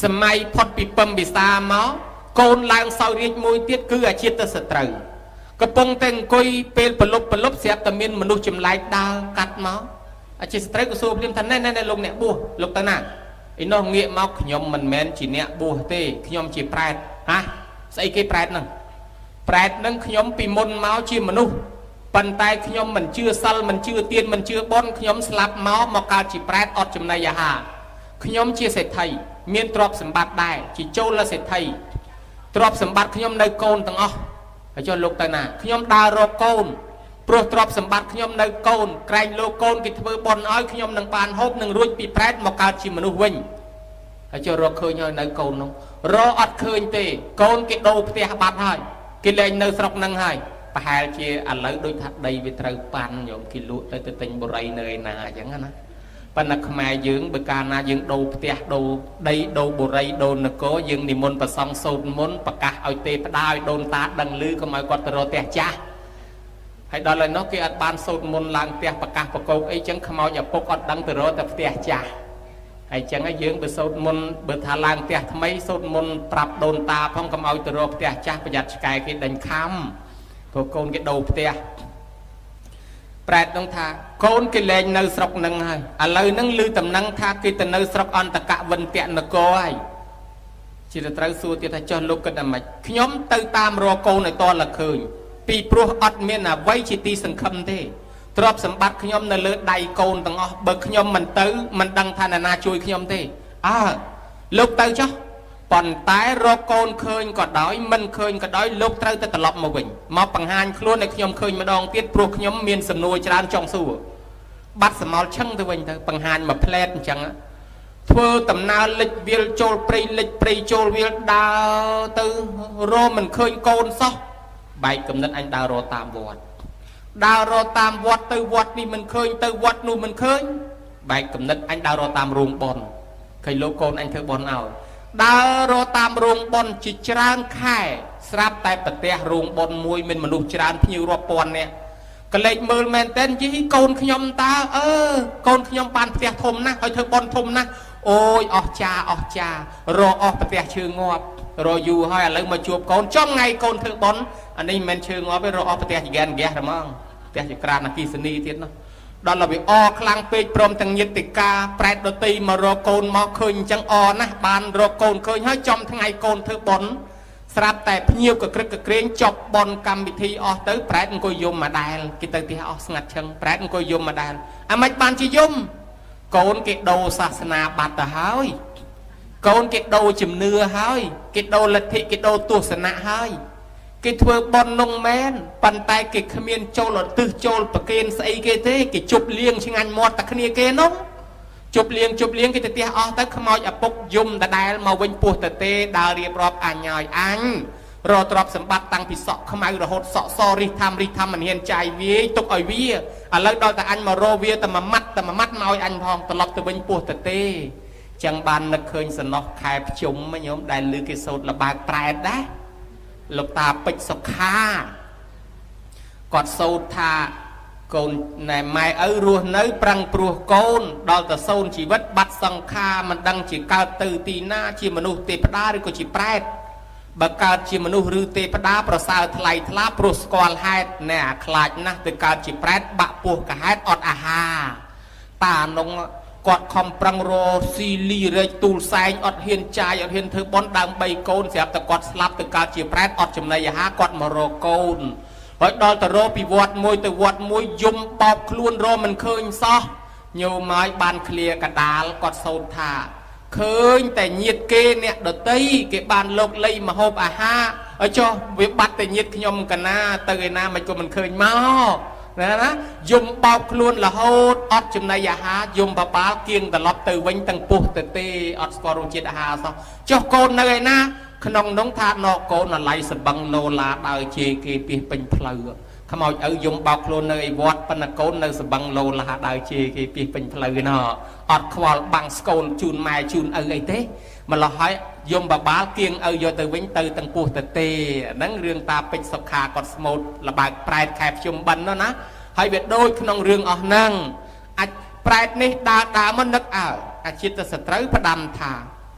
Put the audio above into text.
សម័យផុតពីពំពិសាមកកូនឡើងសោយរាជមួយទៀតគឺអាជាតិសត្រូវកំពុងតែអង្គុយពេលប្រលប់ស្រាប់តែមានមនុស្សចម្លែកដើរកាត់មកអាជាតិសត្រូវក៏សួរភ្លាមថាណែលោកអ្នកបួសលោកទៅណាឯនោះងាកមកខ្ញុំមិនមែនជាអ្នកបួសទេខ្ញុំជាប្រែតហ៎ស្អីគេប្រែតហ្នឹងខ្ញុំពីមុនមកជាមនុស្សប៉ុន្តែខ្ញុំមិនជឿសិលមិនជឿទានមិនជឿបុណ្យខ្ញុំស្លាប់មកកើតជាប្រែតអត់ចំណីអាហារខ្ញុំជាសេដ្ឋីមានទ្រព្យសម្បត្តិដែរជាចូលសេដ្ឋីទ្រព្យសម្បត្តិខ្ញុំនៅកូនទាំងអស់ហើយចុះលោកទៅណាខ្ញុំដើររកកូនព្រោះទ្រព្យសម្បត្តិខ្ញុំនៅកូនក្រែងលោកកូនគេធ្វើបុណ្យឲ្យខ្ញុំនឹងបានហូបនឹងរួចពីប្រែតមកកើតជាមនុស្សវិញហើយចុះរកឃើញហើយនៅកូននោះរកអត់ឃើញទេកូនគេដូរផ្ទះបាត់ហើយគេលែងនៅស្រុកនឹងហើយប្រហែលជាឥឡូវដូចថាដីវាត្រូវប៉ាន់ញោមគេលក់ទៅទិញបុរីនៅឯណាអញ្ចឹងណាប៉ុន្តែខ្មែរយើងបើកាលណាយើងដូរផ្ទះដូរដីដូរបុរីដូរនគរយើងនិមន្តប្រសង់សូត្រមន្តប្រកាសឲ្យទេផ្ដាឲ្យដូនតាដឹងឮកុំឲ្យគាត់ទៅរកផ្ទះចាស់ហើយដល់ហើយនោះគេអត់បានសូត្រមន្តឡើងផ្ទះប្រកាសប្រកោកអីចឹងខ្មោចឪពុកអត់ដឹងទៅរកតែផ្ទះចាស់ហើយចឹងហើយយើងបើសូត្រមន្តបើថាឡើងផ្ទះថ្មីសូត្រមន្តប្រាប់ដូនតាផងកុំឲ្យទៅរកផ្ទះចាស់ប្រយ័ត្នឆ្កែគេដេញខំព្រោះកូនគេដូរផ្ទះប្រែតនឹងថាកូនគេលែងនៅស្រុកនឹងហើយឥឡូវហ្នឹងឮតំណែងថាគេទៅនៅស្រុកអន្តកវិន្ទនគរហើយជាទៅត្រូវសួរទៀតថាចុះលោកគិតថាម៉េចខ្ញុំទៅតាមរកកូនឲ្យតលឃើញពីព្រោះអត់មានអ្វីជាទីសង្ឃឹមទេទ្រព្យសម្បត្តិខ្ញុំនៅលើដៃកូនទាំងអស់បើខ្ញុំមិនទៅមិនដឹងថាណាជួយខ្ញុំទេលោកទៅចុះប៉ុន្តែរកកូនឃើញក៏ដោយមិនឃើញក៏ដោយលោកត្រូវតែត្រឡប់មកវិញមកបង្ហាញខ្លួនឲ្យខ្ញុំឃើញម្ដងទៀតព្រោះខ្ញុំមានសំណួរច្រើនចង់សួរបាត់សមោលឆឹងទៅវិញទៅបង្ហាញមកផ្លែតអញ្ចឹងធ្វើដំណើរលិចវាលចូលព្រៃលិចព្រៃចូលវាលដើរទៅរកមិនឃើញកូនសោះបែកកំណត់អញដើររកតាមវត្តដើររកតាមវត្តទៅវត្តនេះមិនឃើញទៅវត្តនោះមិនឃើញបែកកំណត់អញដើររកតាមរោងប៉ុនឃើញលោកកូនអញធ្វើប៉ុនឲ្យដើររកតាមរោងប៉ុនជាច្រើនខែស្រាប់តែប្រទេសរោងប៉ុនមួយមានមនុស្សច្រើនភ្ញៀវរាប់ពាន់នាក់កលេចមើលមែនតែនយីកូនខ្ញុំតើកូនខ្ញុំបានផ្ទះធំណាស់ហើយធ្វើប៉ុនធំណាស់អូយអស់ចាររកអស់ប្រទេសឈើងាប់រយូរហើយឥឡូវមកជួបកូនចំថ្ងៃកូនធ្វើប៉ុនអានេះមិនមែនឈើងាប់ទេរកអស់ប្រទេសជាហ្គានហ្គាសហ្មងផ្ទះជាក្រានអគិសនីទៀតនោះដល់ទៅវាខ្លាំងពេកព្រមទាំងញាតិកាប្រែតដតីមករកកូនមកឃើញអញ្ចឹងណាស់បានរកកូនឃើញហើយចំថ្ងៃកូនធ្វើប៉ុនស្រាប់តែភ្ញៀវក៏ក្រឹកក្រែងចប់ប៉ុនកម្មវិធីអស់ទៅប្រែតអង្គុយយំមកដែលគេទៅផ្ទះអស់ស្ងាត់ឈឹងប្រែតអង្គុយយំមកដែលអាម៉េចបានជាយំកូនគេដូរសាសនាបាត់ទៅហើយកូនគេដូរជំនឿហើយគេដូរលទ្ធិគេដូរទស្សនៈហើយគេធ្វើប៉ុននោះមែនប៉ុន្តែគេគ្មានចូលអន្ទឹះចូលប្រកេនស្អីគេទេគេជប់លៀងឆ្ងាញ់មាត់តែគ្នាគេនោះជប់លៀងគេទៅផ្ទះអស់ទៅខ្មោចឪពុកយំដដែលមកវិញពោះទៅទេដើររៀបរាប់អញឲ្យអញរកទ្រព្យសម្បត្តិតាំងពីសក់ខ្មៅរហូតសក់សរិះធម្មមិនហ៊ានចាយវាយទុកឲ្យវាឥឡូវដល់តែអញមករកវាតែមួយម៉ាត់មកឲ្យអញផងត្រឡប់ទៅវិញពោះទៅទេចឹងបាននឹកឃើញសំណោះខែភ្ជុំញោមដែលឮគេសូត្រលបាកប្រែតដែរលោកតាពេជ្រសុខាគាត់សូត្រថាកូនណែម៉ែឪរស់នៅប្រឹងព្រោះកូនដល់ទៅសូនជីវិតបាត់សង្ខារមិនដឹងជាកើតទៅទីណាជាមនុស្សទេវតាឬក៏ជាប្រែតបើកើតជាមនុស្សឬទេវតាប្រសើរថ្លៃថ្លាព្រោះស្គាល់ហេតុណែអាខ្លាចណាស់ទៅកើតជាប្រែតបាក់ពោះកាហេតុអត់អាហារតានងគាត់ខំប្រឹងរស៊ីលីរែកទូលសែងអត់ហ៊ានចាយអត់ហ៊ានធ្វើបន់ដើម្បីកូនស្រាប់តែគាត់ស្លាប់ទៅកើតជាប្រែតអត់ចំណីអាហារគាត់មករកកូនហើយដល់ទៅរកពីវត្តមួយទៅវត្តមួយយំបោកខ្លួនរមិនឃើញសោះញោមហើយបានឃ្លាកដាលគាត់សូត្រថាឃើញតែញាតគេអ្នកដតីគេបានលោកលៃមហូបអាហារឲ្យចុះវាបាត់តែញាតខ្ញុំកណាទៅឯណាមិនក៏មិនឃើញមកណាយំបោកខ្លួនរហូតអត់ចំណីអាហារយំបបាលគៀងត្រឡប់ទៅវិញទាំងពោះទៅទេអត់ស្គាល់រសជាតិអាហារសោះចុះកូននៅឯណាក្នុងនោះថាណកកូនអាឡៃសបឹងឡូឡាដើរជេរគេពីពេញផ្លូវខ្មោចឪយំបោកខ្លួននៅឯវត្តប៉ុន្តែកូននៅសបឹងឡូឡាដើរជេរគេពីពេញផ្លូវណោះអត់ខ្វល់បាំងស្កូនជូនម៉ែជូនឪអីទេម្លោះហើយយំបបាលគៀងឪយកទៅវិញទៅទាំងពោះទៅទេហ្នឹងរឿងតាពេជ្រសុខាគាត់ស្មូតលបើកប្រែតខែភ្ជុំបិណ្ឌណាហើយវាដូចក្នុងរឿងអស់ហ្នឹងអាចប្រែតនេះដើរមកនឹកអាជាតិសត្រូវផ្ដាំថា